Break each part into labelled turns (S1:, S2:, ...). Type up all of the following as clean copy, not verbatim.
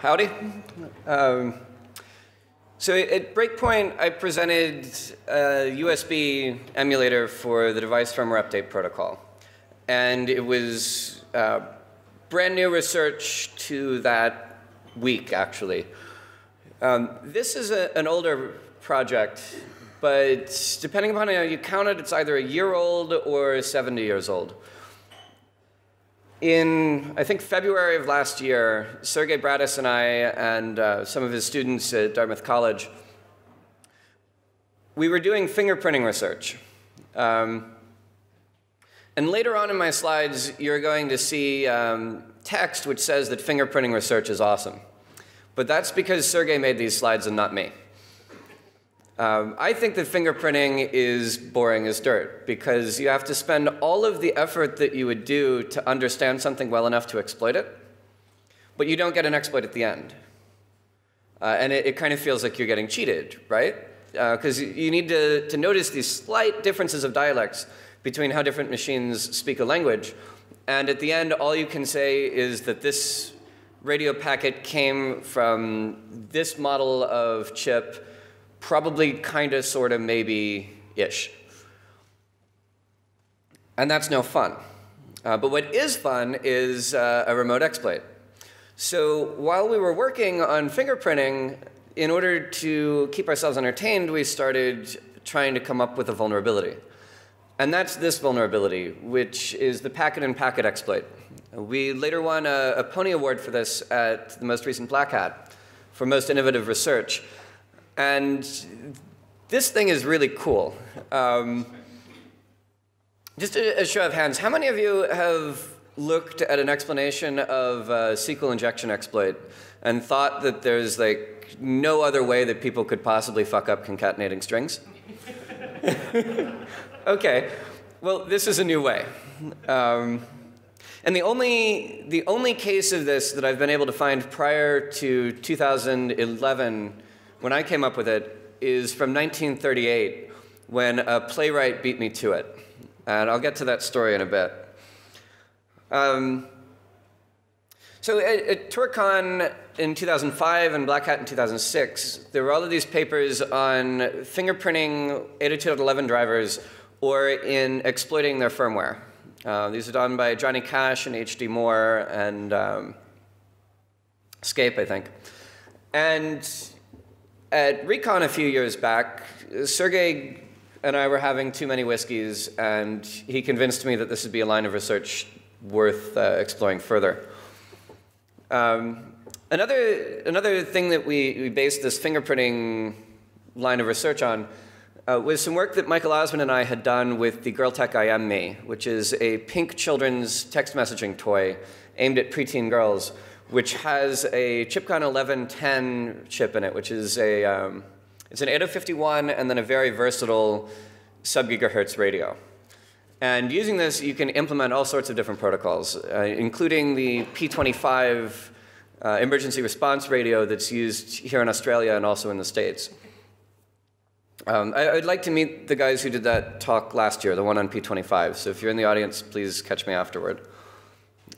S1: Howdy. So at Breakpoint, I presented a USB emulator for the device firmware update protocol. And it was brand new research to that week, actually. This is an older project, but depending upon how you count it, it's either a year old or 70 years old. In, I think, February of last year, Sergey Bratis and I and some of his students at Dartmouth College, we were doing fingerprinting research. And later on in my slides, you're going to see text which says that fingerprinting research is awesome. But that's because Sergey made these slides and not me. I think that fingerprinting is boring as dirt because you have to spend all of the effort that you would do to understand something well enough to exploit it, but you don't get an exploit at the end. And it kind of feels like you're getting cheated, right? Because you need to notice these slight differences of dialects between how different machines speak a language. And at the end, all you can say is that this radio packet came from this model of chip, probably, kind of, sort of, maybe-ish. And that's no fun. But what is fun is a remote exploit. So while we were working on fingerprinting, in order to keep ourselves entertained, we started trying to come up with a vulnerability. And that's this vulnerability, which is the packet-in-packet exploit. We later won a Pony Award for this at the most recent Black Hat for most innovative research. And this thing is really cool. Just a show of hands, how many of you have looked at an explanation of a SQL injection exploit and thought that there's like no other way that people could possibly fuck up concatenating strings? Okay, well, this is a new way. And the only case of this that I've been able to find prior to 2011, when I came up with it, is from 1938, when a playwright beat me to it. And I'll get to that story in a bit. So at TourCon in 2005 and Black Hat in 2006, there were all of these papers on fingerprinting 802.11 drivers or in exploiting their firmware. These are done by Johnny Cash and H.D. Moore and Scape, I think. And at Recon a few years back, Sergey and I were having too many whiskeys, and he convinced me that this would be a line of research worth exploring further. Another thing that we based this fingerprinting line of research on was some work that Michael Osmond and I had done with the Girltech I Am Me, which is a pink children's text messaging toy aimed at preteen girls, which has a Chipcon 1110 chip in it, which is it's an 8051 and then a very versatile sub-gigahertz radio. And using this, you can implement all sorts of different protocols, including the P25 emergency response radio that's used here in Australia and also in the States. I'd like to meet the guys who did that talk last year, the one on P25. So if you're in the audience, please catch me afterward.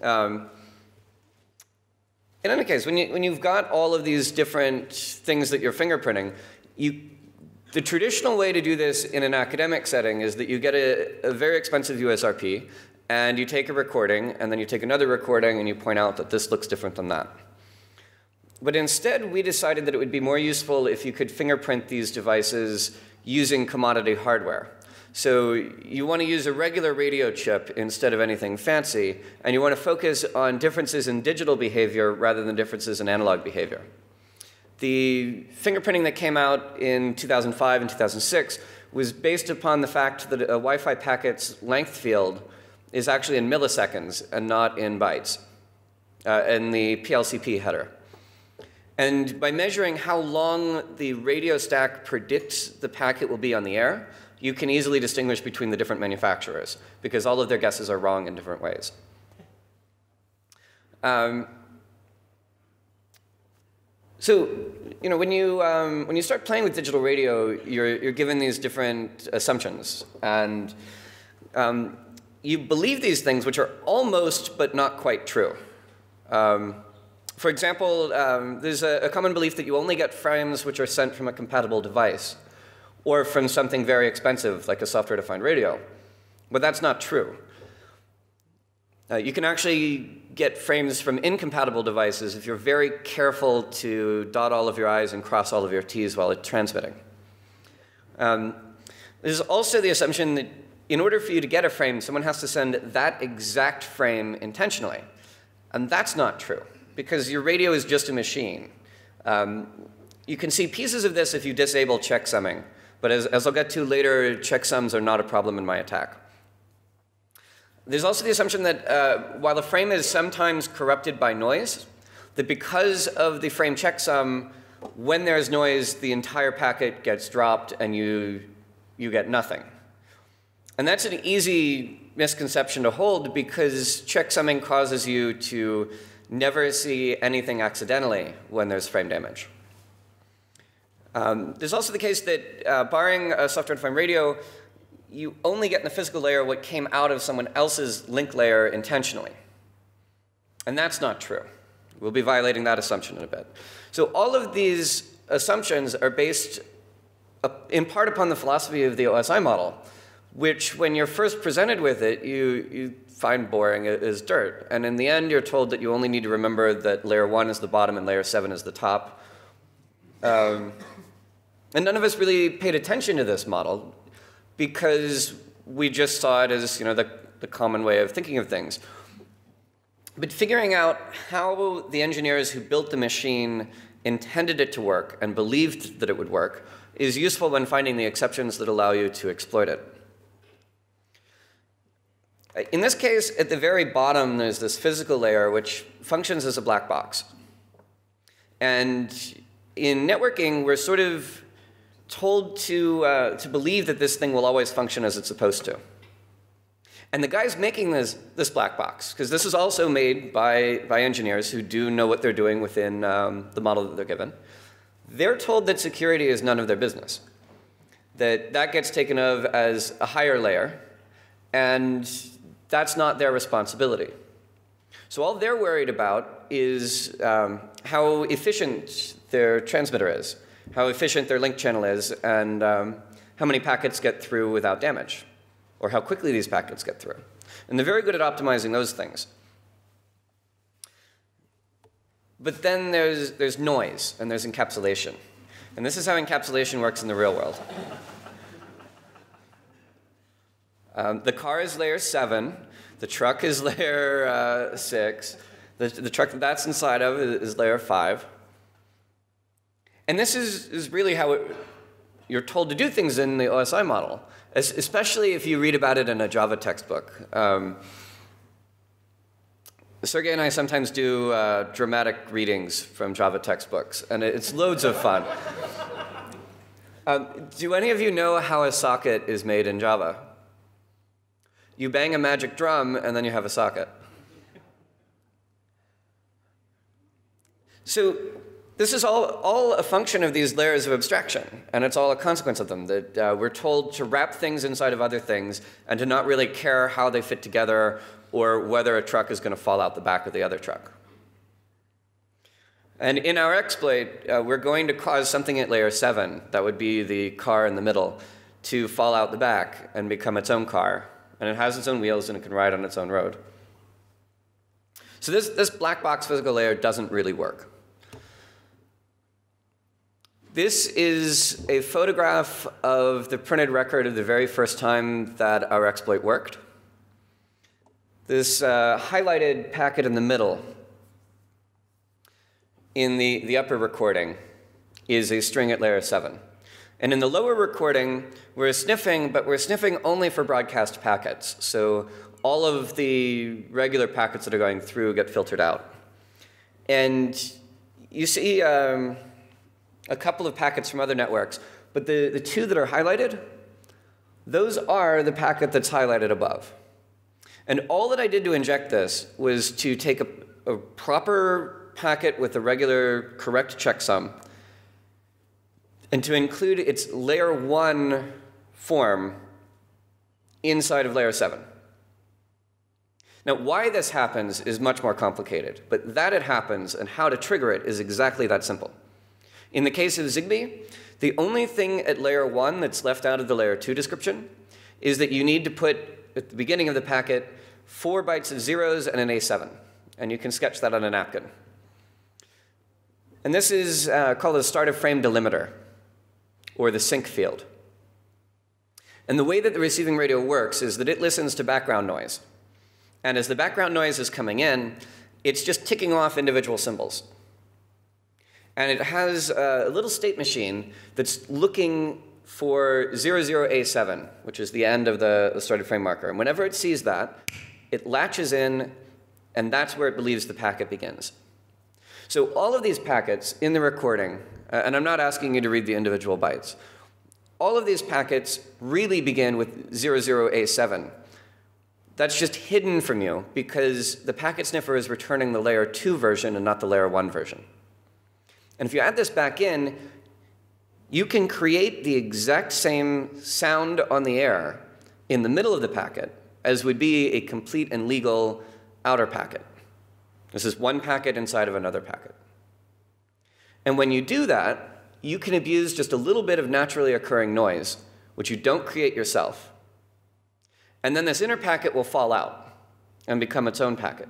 S1: In any case, when you've got all of these different things that you're fingerprinting, the traditional way to do this in an academic setting is that you get a very expensive USRP, and you take a recording, and then you take another recording, and you point out that this looks different than that. But instead, we decided that it would be more useful if you could fingerprint these devices using commodity hardware. So you want to use a regular radio chip instead of anything fancy, and you want to focus on differences in digital behavior rather than differences in analog behavior. The fingerprinting that came out in 2005 and 2006 was based upon the fact that a Wi-Fi packet's length field is actually in milliseconds and not in bytes, in the PLCP header. And by measuring how long the radio stack predicts the packet will be on the air, you can easily distinguish between the different manufacturers, because all of their guesses are wrong in different ways. So, when you start playing with digital radio, you're given these different assumptions, and you believe these things which are almost but not quite true. For example, there's a common belief that you only get frames which are sent from a compatible device or from something very expensive like a software-defined radio. But that's not true. You can actually get frames from incompatible devices if you're very careful to dot all of your I's and cross all of your T's while it's transmitting. There's also the assumption that in order for you to get a frame, someone has to send that exact frame intentionally. And that's not true, because your radio is just a machine. You can see pieces of this if you disable checksumming. But as I'll get to later, checksums are not a problem in my attack. There's also the assumption that while a frame is sometimes corrupted by noise, that because of the frame checksum, when there's noise, the entire packet gets dropped and you get nothing. And that's an easy misconception to hold because checksumming causes you to never see anything accidentally when there's frame damage. There's also the case that barring a software-defined radio, you only get in the physical layer what came out of someone else's link layer intentionally. And that's not true. We'll be violating that assumption in a bit. So all of these assumptions are based in part upon the philosophy of the OSI model, which when you're first presented with it, you find boring as dirt. And in the end, you're told that you only need to remember that layer 1 is the bottom and layer 7 is the top. And none of us really paid attention to this model because we just saw it as the common way of thinking of things. But figuring out how the engineers who built the machine intended it to work and believed that it would work is useful when finding the exceptions that allow you to exploit it. In this case, at the very bottom, there's this physical layer which functions as a black box. And in networking, we're sort of told to believe that this thing will always function as it's supposed to. And the guys making this black box, because this is also made by engineers who do know what they're doing within the model that they're given, they're told that security is none of their business, that gets taken of as a higher layer, and that's not their responsibility. So all they're worried about is how efficient their transmitter is, how efficient their link channel is, and how many packets get through without damage, or how quickly these packets get through. And they're very good at optimizing those things. But then there's noise, and there's encapsulation. And this is how encapsulation works in the real world. The car is layer 7. The truck is layer 6. The truck that's inside of is layer 5. And this is really how you're told to do things in the OSI model, especially if you read about it in a Java textbook. Sergey and I sometimes do dramatic readings from Java textbooks, and it's loads of fun. Do any of you know how a socket is made in Java? You bang a magic drum, and then you have a socket. So this is all a function of these layers of abstraction, and it's all a consequence of them, that we're told to wrap things inside of other things and to not really care how they fit together or whether a truck is going to fall out the back of the other truck. And in our exploit, we're going to cause something at layer 7, that would be the car in the middle, to fall out the back and become its own car. And it has its own wheels, and it can ride on its own road. So this black box physical layer doesn't really work. This is a photograph of the printed record of the very first time that our exploit worked. This highlighted packet in the middle, in the upper recording, is a string at layer 7. And in the lower recording, we're sniffing, but we're sniffing only for broadcast packets. So all of the regular packets that are going through get filtered out. And you see a couple of packets from other networks, but the two that are highlighted, those are the packet that's highlighted above. And all that I did to inject this was to take a proper packet with a regular correct checksum and to include its layer 1 form inside of layer 7. Now, why this happens is much more complicated, but that it happens and how to trigger it is exactly that simple. In the case of Zigbee, the only thing at layer 1 that's left out of the layer 2 description is that you need to put, at the beginning of the packet, 4 bytes of zeros and an A7. And you can sketch that on a napkin. And this is called the start of frame delimiter, or the sync field. And the way that the receiving radio works is that it listens to background noise. And as the background noise is coming in, it's just ticking off individual symbols. And it has a little state machine that's looking for 00A7, which is the end of the started frame marker. And whenever it sees that, it latches in, and that's where it believes the packet begins. So all of these packets in the recording, and I'm not asking you to read the individual bytes, all of these packets really begin with 00A7. That's just hidden from you because the packet sniffer is returning the layer 2 version and not the layer 1 version. And if you add this back in, you can create the exact same sound on the air in the middle of the packet as would be a complete and legal outer packet. This is one packet inside of another packet. And when you do that, you can abuse just a little bit of naturally occurring noise, which you don't create yourself. And then this inner packet will fall out and become its own packet.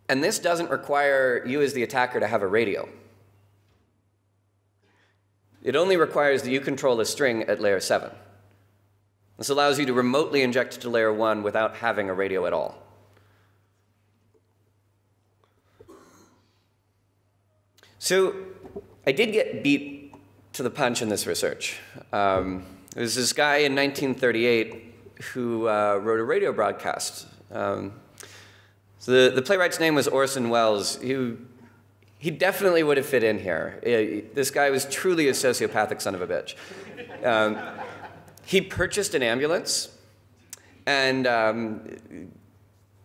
S1: And this doesn't require you as the attacker to have a radio. It only requires that you control a string at layer 7. This allows you to remotely inject to layer 1 without having a radio at all. So I did get beat to the punch in this research. There was this guy in 1938 who wrote a radio broadcast. So the playwright's name was Orson Welles. He definitely would have fit in here. This guy was truly a sociopathic son of a bitch. He purchased an ambulance, and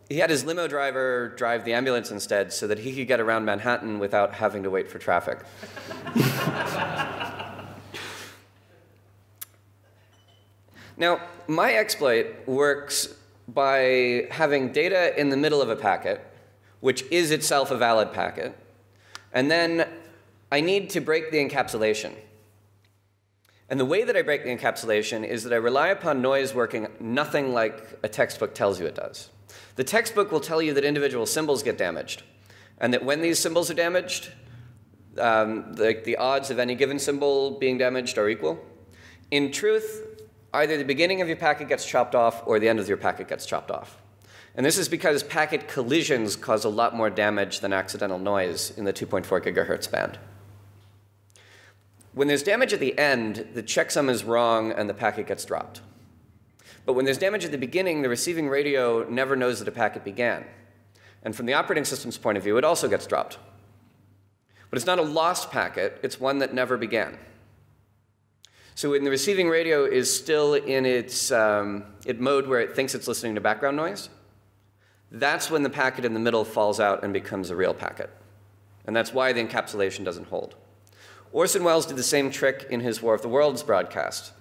S1: he had his limo driver drive the ambulance instead so that he could get around Manhattan without having to wait for traffic. Now, my exploit works by having data in the middle of a packet, which is itself a valid packet, and then I need to break the encapsulation. And the way that I break the encapsulation is that I rely upon noise working nothing like a textbook tells you it does. The textbook will tell you that individual symbols get damaged, and that when these symbols are damaged, the odds of any given symbol being damaged are equal. In truth, either the beginning of your packet gets chopped off or the end of your packet gets chopped off. And this is because packet collisions cause a lot more damage than accidental noise in the 2.4 gigahertz band. When there's damage at the end, the checksum is wrong and the packet gets dropped. But when there's damage at the beginning, the receiving radio never knows that a packet began. And from the operating system's point of view, it also gets dropped. But it's not a lost packet, it's one that never began. So when the receiving radio is still in its mode where it thinks it's listening to background noise, that's when the packet in the middle falls out and becomes a real packet. And that's why the encapsulation doesn't hold. Orson Welles did the same trick in his War of the Worlds broadcast,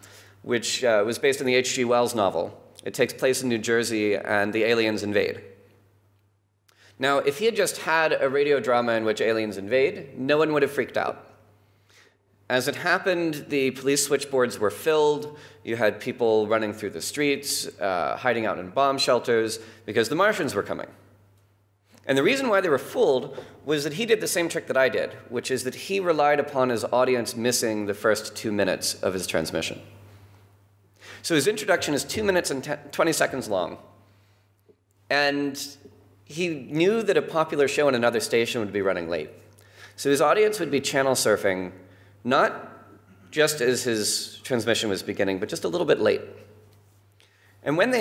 S1: which was based on the H.G. Wells novel. It takes place in New Jersey, and the aliens invade. Now, if he had just had a radio drama in which aliens invade, no one would have freaked out. As it happened, the police switchboards were filled. You had people running through the streets, hiding out in bomb shelters, because the Martians were coming. And the reason why they were fooled was that he did the same trick that I did, which is that he relied upon his audience missing the first 2 minutes of his transmission. So his introduction is 2 minutes and 20 seconds long. And he knew that a popular show on another station would be running late. So his audience would be channel surfing, not just as his transmission was beginning, but just a little bit late. And when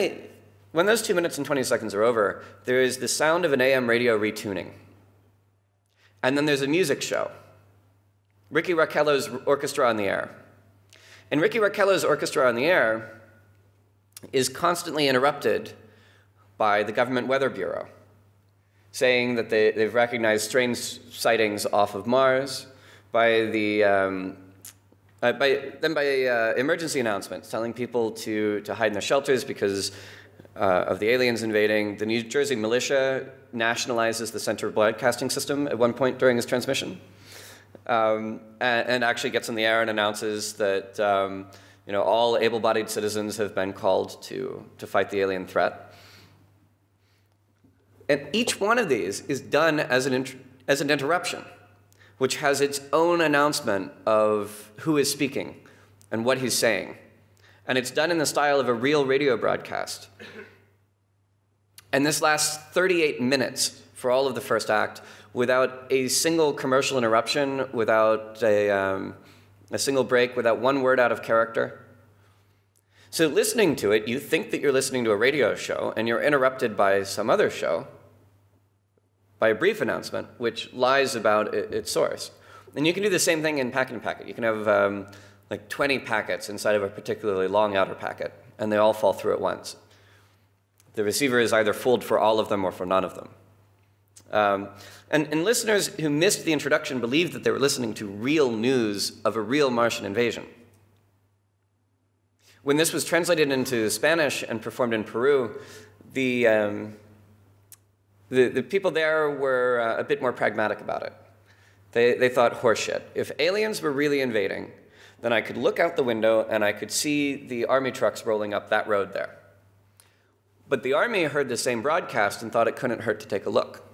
S1: those 2 minutes and 20 seconds are over, there is the sound of an AM radio retuning. And then there's a music show. Ricky Raquello's Orchestra on the Air. And Ricky Raquello's Orchestra on the Air is constantly interrupted by the Government Weather Bureau, saying that they've recognized strange sightings off of Mars, by emergency announcements telling people to hide in their shelters because of the aliens invading. The New Jersey militia nationalizes the Center Broadcasting System at one point during his transmission, and actually gets in the air and announces that all able-bodied citizens have been called to fight the alien threat. And each one of these is done as an interruption, which has its own announcement of who is speaking and what he's saying. And it's done in the style of a real radio broadcast. And this lasts 38 minutes for all of the first act without a single commercial interruption, without a single break, without one word out of character. So listening to it, you think that you're listening to a radio show, and you're interrupted by some other show, by a brief announcement, which lies about its source. And you can do the same thing in packet-in-packet. You can have like 20 packets inside of a particularly long outer packet, and they all fall through at once. The receiver is either fooled for all of them or for none of them. And listeners who missed the introduction believed that they were listening to real news of a real Martian invasion. When this was translated into Spanish and performed in Peru, the people there were a bit more pragmatic about it. They thought, horseshit. If aliens were really invading, then I could look out the window and I could see the army trucks rolling up that road there. But the army heard the same broadcast and thought it couldn't hurt to take a look.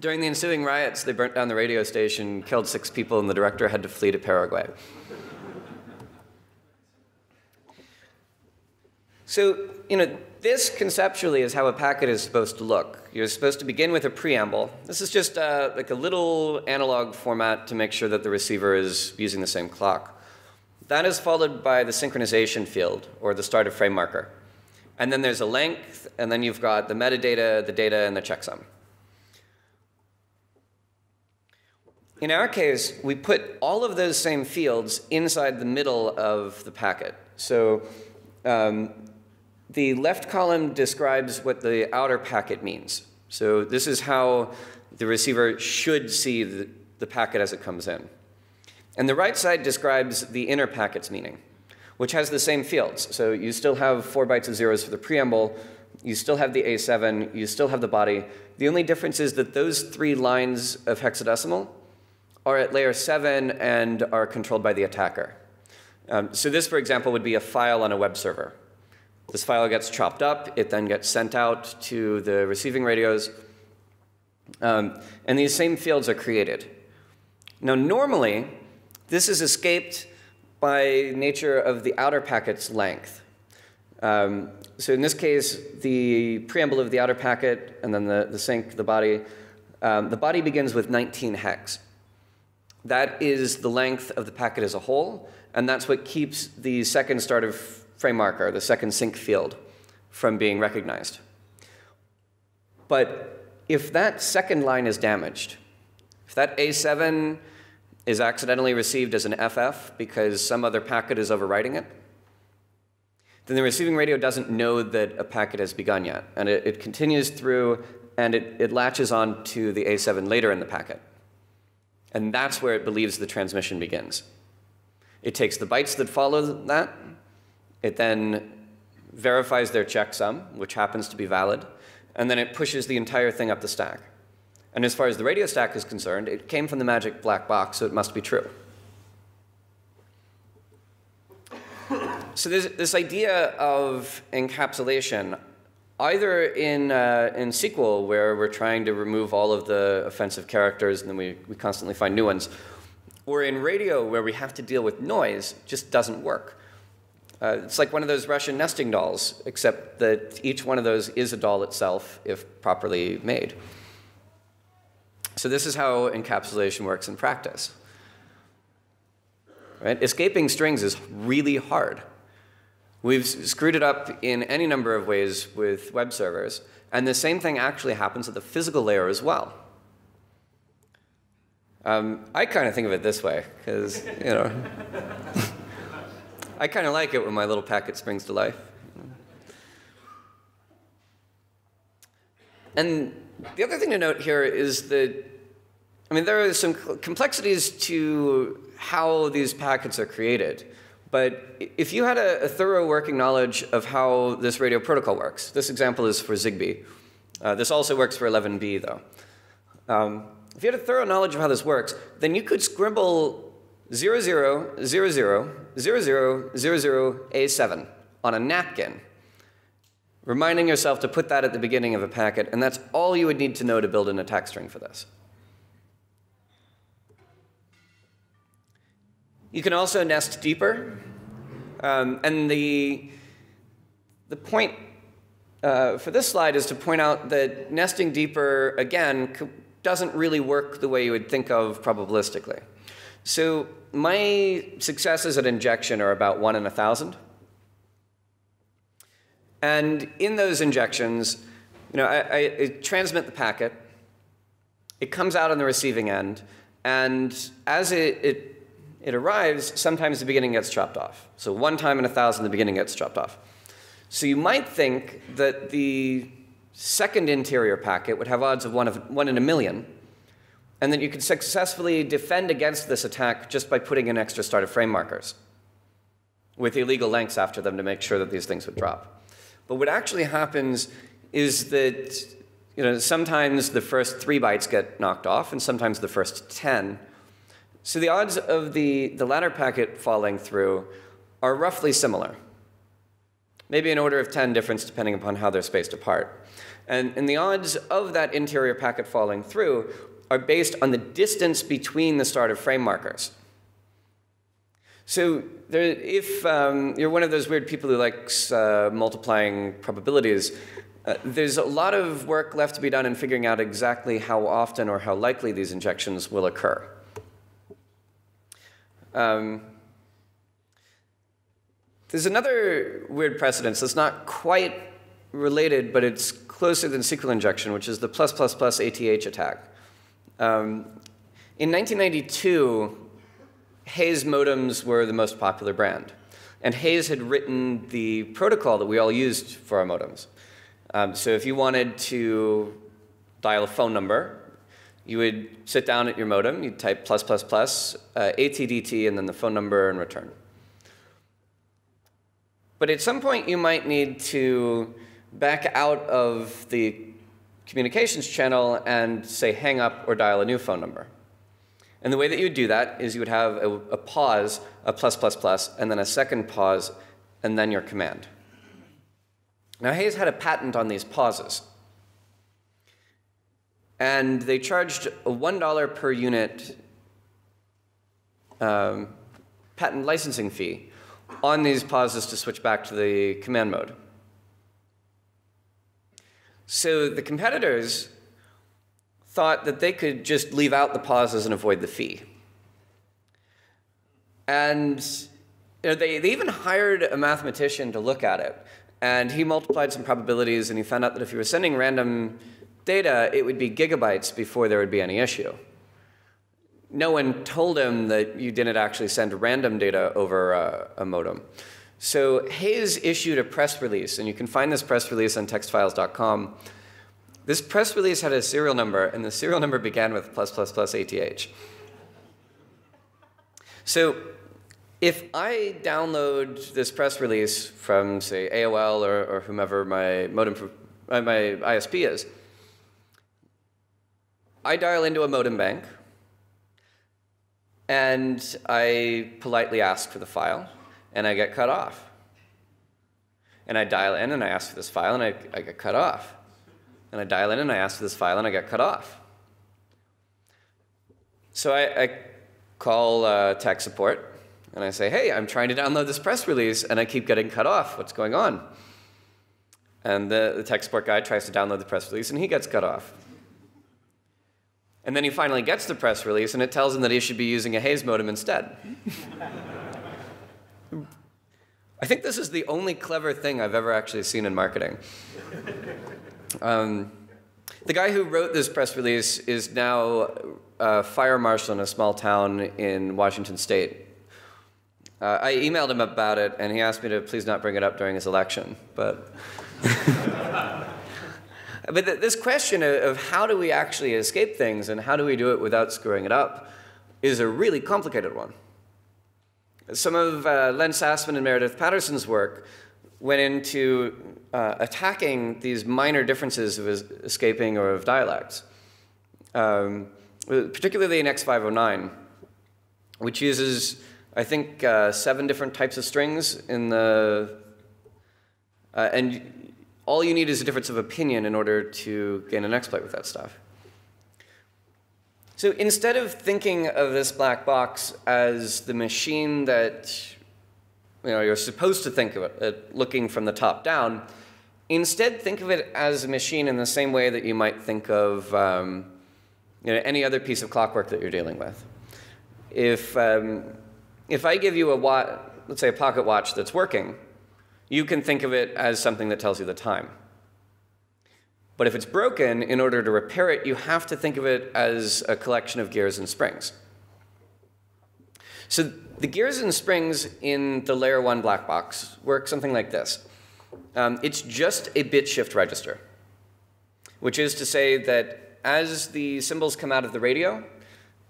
S1: During the ensuing riots, they burnt down the radio station, killed 6 people, and the director had to flee to Paraguay. So, this conceptually is how a packet is supposed to look. You're supposed to begin with a preamble. This is just like a little analog format to make sure that the receiver is using the same clock. That is followed by the synchronization field, or the start of frame marker. And then there's a length, and then you've got the metadata, the data, and the checksum. In our case, we put all of those same fields inside the middle of the packet. So the left column describes what the outer packet means. So this is how the receiver should see the packet as it comes in. And the right side describes the inner packet's meaning, which has the same fields. So you still have 4 bytes of zeros for the preamble, you still have the A7, you still have the body. The only difference is that those 3 lines of hexadecimal are at layer 7 and are controlled by the attacker. So this, for example, would be a file on a web server. This file gets chopped up, it then gets sent out to the receiving radios, and these same fields are created. Now, normally, this is escaped by nature of the outer packet's length. So in this case, the preamble of the outer packet, and then the sync, the body begins with 19 hex. That is the length of the packet as a whole, and that's what keeps the second start of frame marker, the second sync field, from being recognized. But if that second line is damaged, if that A7 is accidentally received as an FF because some other packet is overwriting it, then the receiving radio doesn't know that a packet has begun yet. And it continues through, and it latches on to the A7 later in the packet. And that's where it believes the transmission begins. It takes the bytes that follow that. It then verifies their checksum, which happens to be valid. And then it pushes the entire thing up the stack. And as far as the radio stack is concerned, it came from the magic black box, so it must be true. So there's this idea of encapsulation, either in SQL, where we're trying to remove all of the offensive characters, and then we constantly find new ones, or in radio, where we have to deal with noise, just doesn't work. It's like one of those Russian nesting dolls, except that each one of those is a doll itself, if properly made. So this is how encapsulation works in practice. Right? Escaping strings is really hard. We've screwed it up in any number of ways with web servers, and the same thing actually happens at the physical layer as well. I kind of think of it this way, because, I kind of like it when my little packet springs to life. And the other thing to note here is that, there are some complexities to how these packets are created. But if you had a thorough working knowledge of how this radio protocol works, this example is for Zigbee. This also works for 11B, though. If you had a thorough knowledge of how this works, then you could scribble 00000000A7 on a napkin, reminding yourself to put that at the beginning of a packet, and that's all you would need to know to build an attack string for this. You can also nest deeper, and the point for this slide is to point out that nesting deeper, again, doesn't really work the way you would think of probabilistically. So my successes at injection are about 1 in 1,000. And in those injections, I transmit the packet. It comes out on the receiving end, and as it arrives, sometimes the beginning gets chopped off. So 1 time in 1,000, the beginning gets chopped off. So you might think that the second interior packet would have odds of 1 in a million, and that you could successfully defend against this attack just by putting in extra start of frame markers with illegal lengths after them to make sure that these things would drop. But what actually happens is that sometimes the first 3 bytes get knocked off, and sometimes the first 10. So the odds of the latter packet falling through are roughly similar. Maybe an order of 10 difference depending upon how they're spaced apart. And the odds of that interior packet falling through are based on the distance between the start of frame markers. So if you're one of those weird people who likes multiplying probabilities, there's a lot of work left to be done in figuring out exactly how often or how likely these injections will occur. There's another weird precedence that's not quite related, but it's closer than SQL injection, which is the +++ ATH attack. In 1992, Hayes modems were the most popular brand. And Hayes had written the protocol that we all used for our modems. So if you wanted to dial a phone number, you would sit down at your modem, you'd type +++, ATDT, and then the phone number and return. But at some point, you might need to back out of the communications channel and say hang up or dial a new phone number. And the way that you would do that is you would have a pause, a +++, and then a second pause, and then your command. Now, Hayes had a patent on these pauses. And they charged a $1 per unit patent licensing fee on these pauses to switch back to the command mode. So the competitors thought that they could just leave out the pauses and avoid the fee. And they even hired a mathematician to look at it. And he multiplied some probabilities, and he found out that if you were sending random data, it would be gigabytes before there would be any issue. No one told him that you didn't actually send random data over a modem. So Hayes issued a press release, and you can find this press release on textfiles.com. This press release had a serial number, and the serial number began with +++ATH. So if I download this press release from, say, AOL or whomever my ISP is, I dial into a modem bank, and I politely ask for the file, and I get cut off. And I dial in, and I ask for this file, and I get cut off. And I dial in, and I ask for this file, and I get cut off. So I call tech support, and I say, hey, I'm trying to download this press release, and I keep getting cut off. What's going on? And the tech support guy tries to download the press release, and he gets cut off. And then he finally gets the press release, and it tells him that he should be using a Hayes modem instead. I think this is the only clever thing I've ever actually seen in marketing. The guy who wrote this press release is now a fire marshal in a small town in Washington State. I emailed him about it, and he asked me to please not bring it up during his election. But this question of how do we actually escape things and how do we do it without screwing it up is a really complicated one. Some of Len Sassman and Meredith Patterson's work went into attacking these minor differences of escaping or of dialects, particularly in X509, which uses, I think, 7 different types of strings in the, and all you need is a difference of opinion in order to gain an exploit with that stuff. So instead of thinking of this black box as the machine that you're supposed to think of it, looking from the top down, instead think of it as a machine in the same way that you might think of any other piece of clockwork that you're dealing with. If I give you a watch, let's say a pocket watch that's working, you can think of it as something that tells you the time. But if it's broken, in order to repair it, you have to think of it as a collection of gears and springs. So the gears and springs in the layer 1 black box work something like this. It's just a bit shift register, which is to say that as the symbols come out of the radio,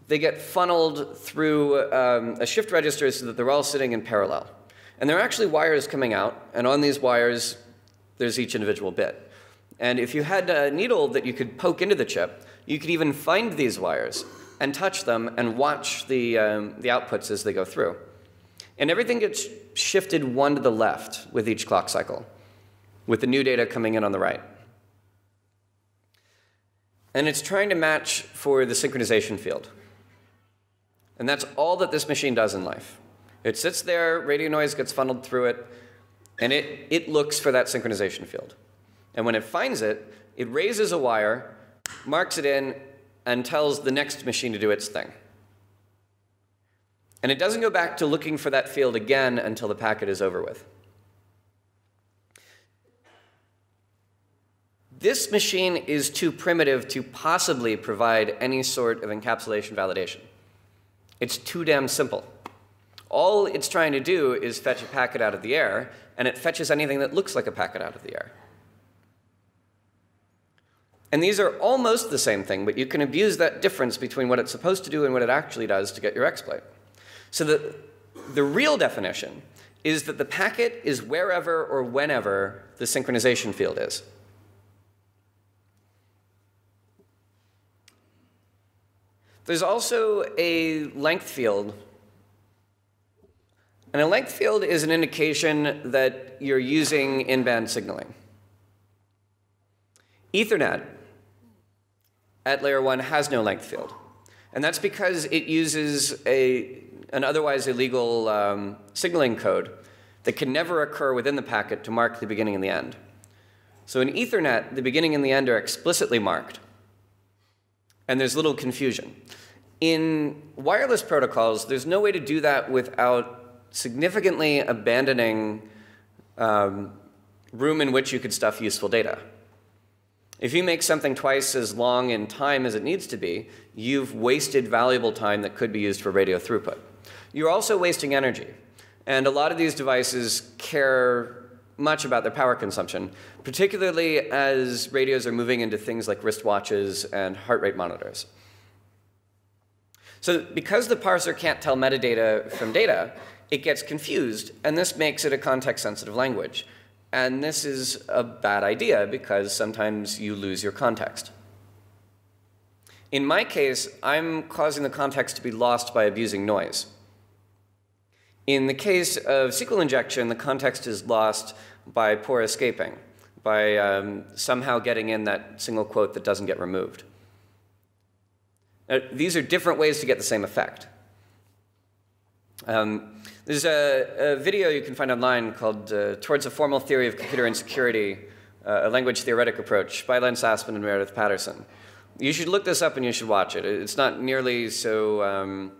S1: they get funneled through a shift register so that they're all sitting in parallel. And there are actually wires coming out, and on these wires, there's each individual bit. And if you had a needle that you could poke into the chip, you could even find these wires and touch them and watch the outputs as they go through. And everything gets shifted 1 to the left with each clock cycle, with the new data coming in on the right. And it's trying to match for the synchronization field. And that's all that this machine does in life. It sits there, radio noise gets funneled through it, and it looks for that synchronization field. And when it finds it, it raises a wire, marks it in, and tells the next machine to do its thing. And it doesn't go back to looking for that field again until the packet is over with. This machine is too primitive to possibly provide any sort of encapsulation validation. It's too damn simple. All it's trying to do is fetch a packet out of the air, and it fetches anything that looks like a packet out of the air. And these are almost the same thing, but you can abuse that difference between what it's supposed to do and what it actually does to get your exploit. So the real definition is that the packet is wherever or whenever the synchronization field is. There's also a length field. And a length field is an indication that you're using in-band signaling. Ethernet at layer 1 has no length field. And that's because it uses an otherwise illegal signaling code that can never occur within the packet to mark the beginning and the end. So in Ethernet, the beginning and the end are explicitly marked. And there's little confusion. In wireless protocols, there's no way to do that without significantly abandoning room in which you could stuff useful data. If you make something twice as long in time as it needs to be, you've wasted valuable time that could be used for radio throughput. You're also wasting energy. And a lot of these devices care much about their power consumption, particularly as radios are moving into things like wristwatches and heart rate monitors. So because the parser can't tell metadata from data, it gets confused, and this makes it a context-sensitive language. And this is a bad idea because sometimes you lose your context. In my case, I'm causing the context to be lost by abusing noise. In the case of SQL injection, the context is lost by poor escaping, by somehow getting in that single quote that doesn't get removed. Now, these are different ways to get the same effect. There's a video you can find online called Towards a Formal Theory of Computer Insecurity, a Language Theoretic Approach by Len Sassman and Meredith Patterson. You should look this up and you should watch it. It's not nearly so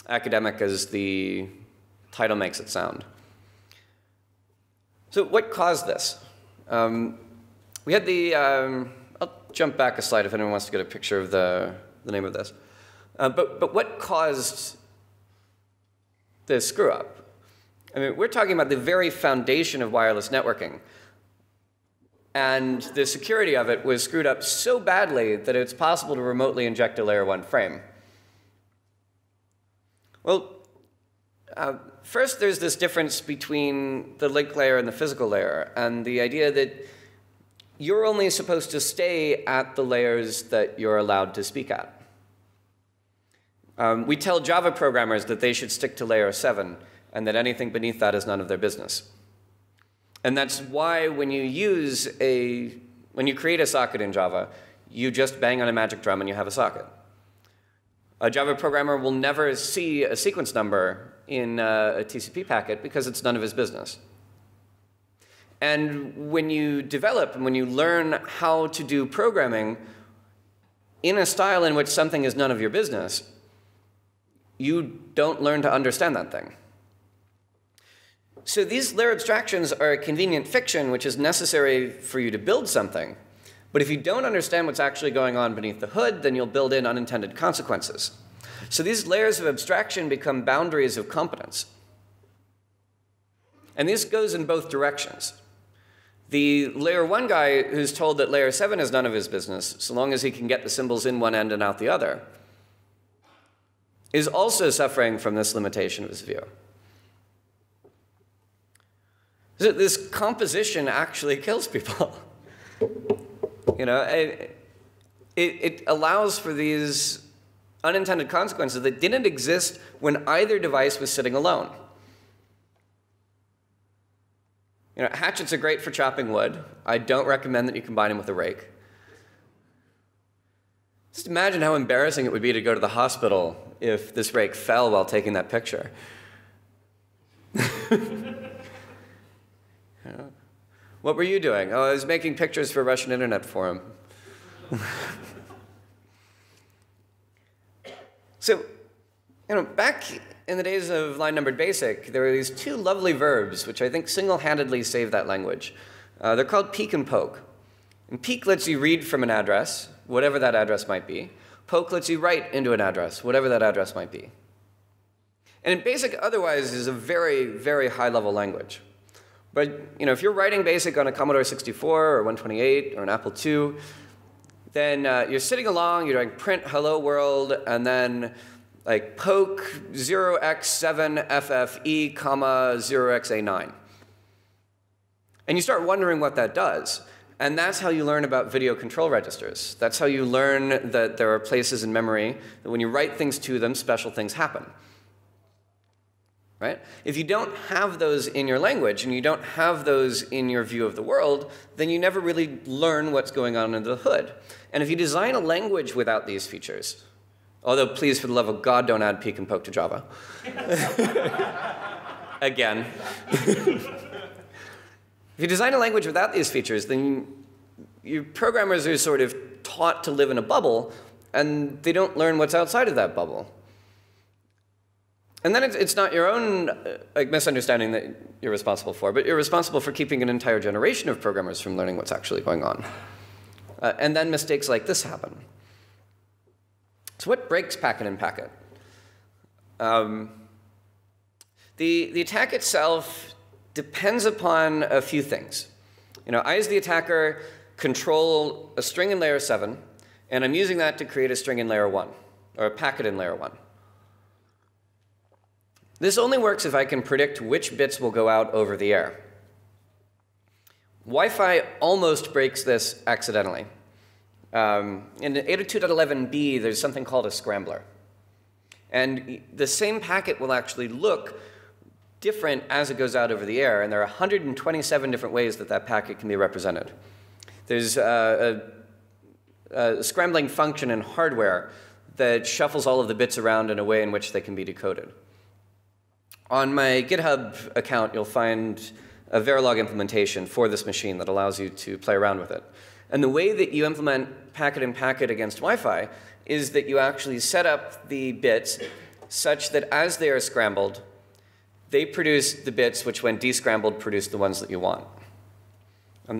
S1: academic as the title makes it sound. So what caused this? We had the, I'll jump back a slide if anyone wants to get a picture of the name of this. But what caused this screw up? I mean, we're talking about the very foundation of wireless networking. And the security of it was screwed up so badly that it's possible to remotely inject a layer 1 frame. Well, First, there's this difference between the link layer and the physical layer, and the idea that you're only supposed to stay at the layers that you're allowed to speak at. We tell Java programmers that they should stick to layer 7, and that anything beneath that is none of their business. And that's why when you create a socket in Java, you just bang on a magic drum and you have a socket. A Java programmer will never see a sequence number in a TCP packet because it's none of his business. And when you develop and when you learn how to do programming in a style in which something is none of your business, you don't learn to understand that thing. So these layer abstractions are a convenient fiction which is necessary for you to build something. But if you don't understand what's actually going on beneath the hood, then you'll build in unintended consequences. So these layers of abstraction become boundaries of competence. And this goes in both directions. The layer 1 guy who's told that layer 7 is none of his business, so long as he can get the symbols in one end and out the other, is also suffering from this limitation of his view. So this composition actually kills people. You know, it allows for these unintended consequences that didn't exist when either device was sitting alone. You know, hatchets are great for chopping wood. I don't recommend that you combine them with a rake. Just imagine how embarrassing it would be to go to the hospital if this rake fell while taking that picture. What were you doing? Oh, I was making pictures for a Russian internet forum. So, you know, back in the days of line-numbered BASIC, there were these two lovely verbs which I think single-handedly saved that language. They're called peek and poke. And peek lets you read from an address, whatever that address might be. Poke lets you write into an address, whatever that address might be. And in BASIC, otherwise, is a very, very high-level language. But you know, if you're writing BASIC on a Commodore 64 or 128 or an Apple II, then you're sitting along, you're doing print hello world, and then like poke 0x7FFE, 0xA9. And you start wondering what that does. And that's how you learn about video control registers. That's how you learn that there are places in memory that when you write things to them, special things happen. Right? If you don't have those in your language and you don't have those in your view of the world, then you never really learn what's going on under the hood. And if you design a language without these features, although please, for the love of God, don't add peek and poke to Java. Again. If you design a language without these features, then your programmers are sort of taught to live in a bubble, and they don't learn what's outside of that bubble. And then it's not your own misunderstanding that you're responsible for, but you're responsible for keeping an entire generation of programmers from learning what's actually going on. And then mistakes like this happen. So what breaks packet in packet? The attack itself depends upon a few things. You know, I, as the attacker, control a string in layer 7, and I'm using that to create a string in layer 1, or a packet in layer 1. This only works if I can predict which bits will go out over the air. Wi-Fi almost breaks this accidentally. In 802.11b, there's something called a scrambler. And the same packet will actually look different as it goes out over the air, and there are 127 different ways that that packet can be represented. There's a scrambling function in hardware that shuffles all of the bits around in a way in which they can be decoded. On my GitHub account, you'll find a Verilog implementation for this machine that allows you to play around with it. And the way that you implement packet in packet against Wi-Fi is that you actually set up the bits such that as they are scrambled, they produce the bits which, when descrambled, produce the ones that you want.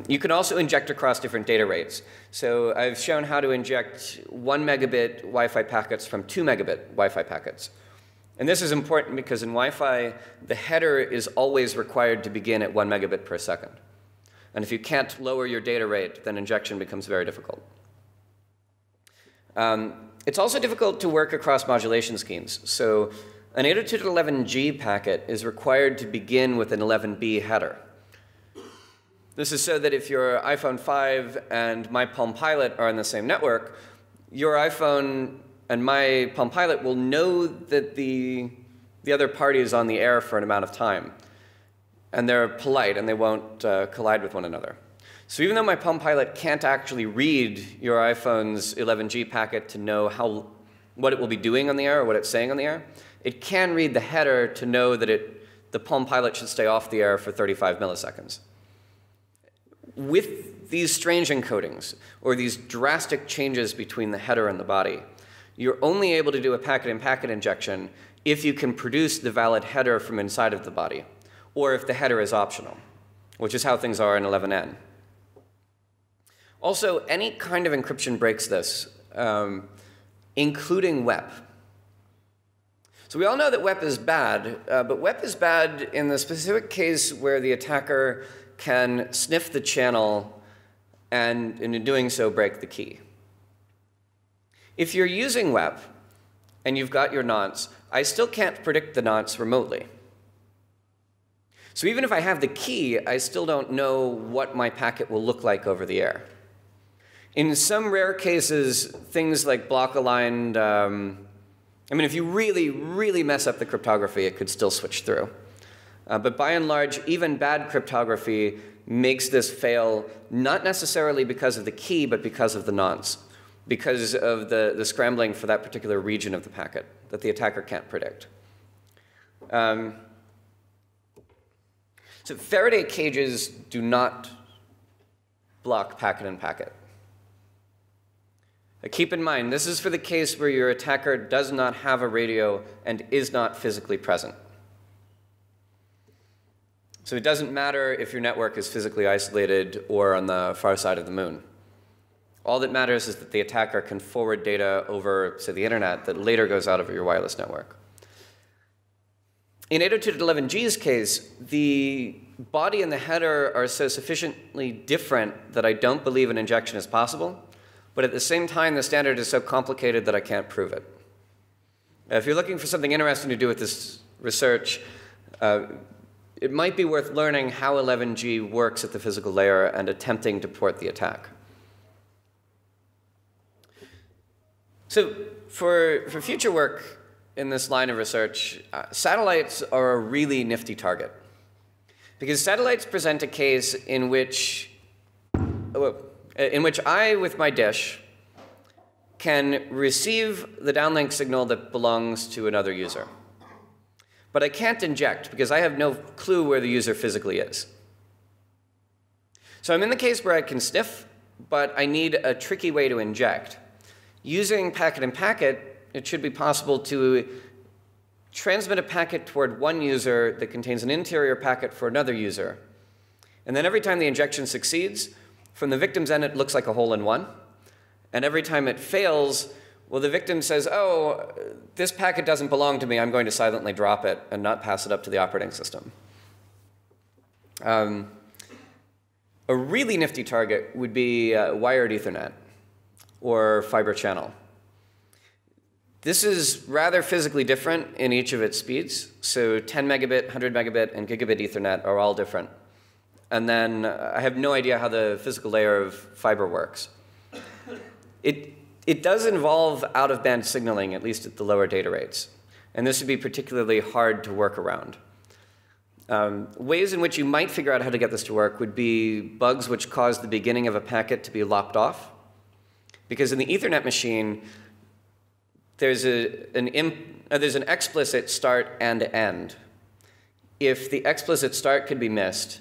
S1: You can also inject across different data rates. So I've shown how to inject 1 megabit Wi-Fi packets from 2 megabit Wi-Fi packets. And this is important because in Wi-Fi, the header is always required to begin at 1 megabit per second. And if you can't lower your data rate, then injection becomes very difficult. It's also difficult to work across modulation schemes. So an 802.11g packet is required to begin with an 11b header. This is so that if your iPhone 5 and my Palm Pilot are on the same network, your iPhone and my Palm Pilot will know that the other party is on the air for an amount of time. And they're polite, and they won't collide with one another. So even though my Palm Pilot can't actually read your iPhone's 11G packet to know what it will be doing on the air or what it's saying on the air, it can read the header to know that the Palm Pilot should stay off the air for 35 milliseconds. With these strange encodings, or these drastic changes between the header and the body, you're only able to do a packet-in-packet injection if you can produce the valid header from inside of the body, or if the header is optional, which is how things are in 11n. Also, any kind of encryption breaks this, including WEP. So we all know that WEP is bad, but WEP is bad in the specific case where the attacker can sniff the channel and, in doing so, break the key. If you're using WEP and you've got your nonce, I still can't predict the nonce remotely. So even if I have the key, I still don't know what my packet will look like over the air. In some rare cases, things like block-aligned, I mean, if you really, really mess up the cryptography, it could still switch through. But by and large, even bad cryptography makes this fail, not necessarily because of the key, but because of the nonce, because of the scrambling for that particular region of the packet that the attacker can't predict. So Faraday cages do not block packet-in-packet. Keep in mind, this is for the case where your attacker does not have a radio and is not physically present. So it doesn't matter if your network is physically isolated or on the far side of the moon. All that matters is that the attacker can forward data over, say, the internet that later goes out over your wireless network. In 802.11g's case, the body and the header are so sufficiently different that I don't believe an injection is possible. But at the same time, the standard is so complicated that I can't prove it. If you're looking for something interesting to do with this research, it might be worth learning how 11G works at the physical layer and attempting to port the attack. So for future work in this line of research, satellites are a really nifty target. Because satellites present a case in which I, with my dish, can receive the downlink signal that belongs to another user. But I can't inject because I have no clue where the user physically is. So I'm in the case where I can sniff, but I need a tricky way to inject. Using packet-in-packet, it should be possible to transmit a packet toward one user that contains an interior packet for another user. And then every time the injection succeeds, from the victim's end, it looks like a hole-in-one. And every time it fails, well, the victim says, oh, this packet doesn't belong to me. I'm going to silently drop it and not pass it up to the operating system. A really nifty target would be wired Ethernet or fiber channel. This is rather physically different in each of its speeds. So 10 megabit, 100 megabit, and gigabit Ethernet are all different. And then I have no idea how the physical layer of fiber works. It does involve out-of-band signaling, at least at the lower data rates. And this would be particularly hard to work around. Ways in which you might figure out how to get this to work would be bugs which cause the beginning of a packet to be lopped off. Because in the Ethernet machine, there's an explicit start and end. If the explicit start could be missed,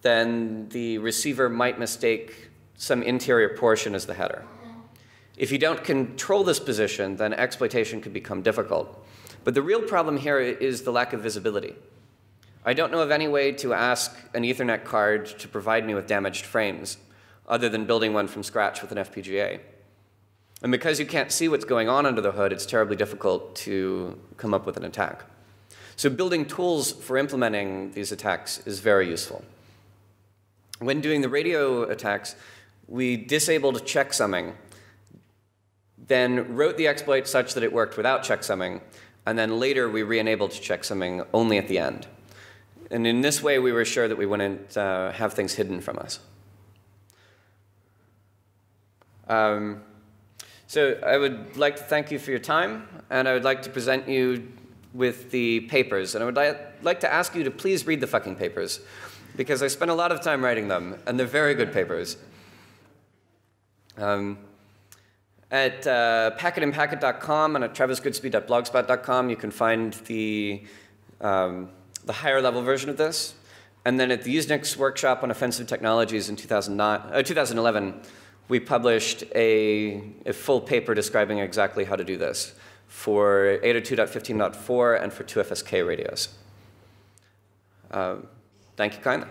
S1: then the receiver might mistake some interior portion as the header. If you don't control this position, then exploitation could become difficult. But the real problem here is the lack of visibility. I don't know of any way to ask an Ethernet card to provide me with damaged frames, other than building one from scratch with an FPGA. And because you can't see what's going on under the hood, it's terribly difficult to come up with an attack. So building tools for implementing these attacks is very useful. When doing the radio attacks, we disabled checksumming, then wrote the exploit such that it worked without checksumming, And then later, we re-enabled checksuming only at the end. And in this way, we were sure that we wouldn't have things hidden from us. So I would like to thank you for your time, and I would like to present you with the papers. And I would like to ask you to please read the fucking papers, because I spent a lot of time writing them, and they're very good papers. At packetimpacket.com and at travisgoodspeed.blogspot.com, you can find the higher level version of this. And then at the Usenix workshop on offensive technologies in 2011, we published a full paper describing exactly how to do this for 802.15.4 and for 2FSK radios. Thank you kindly.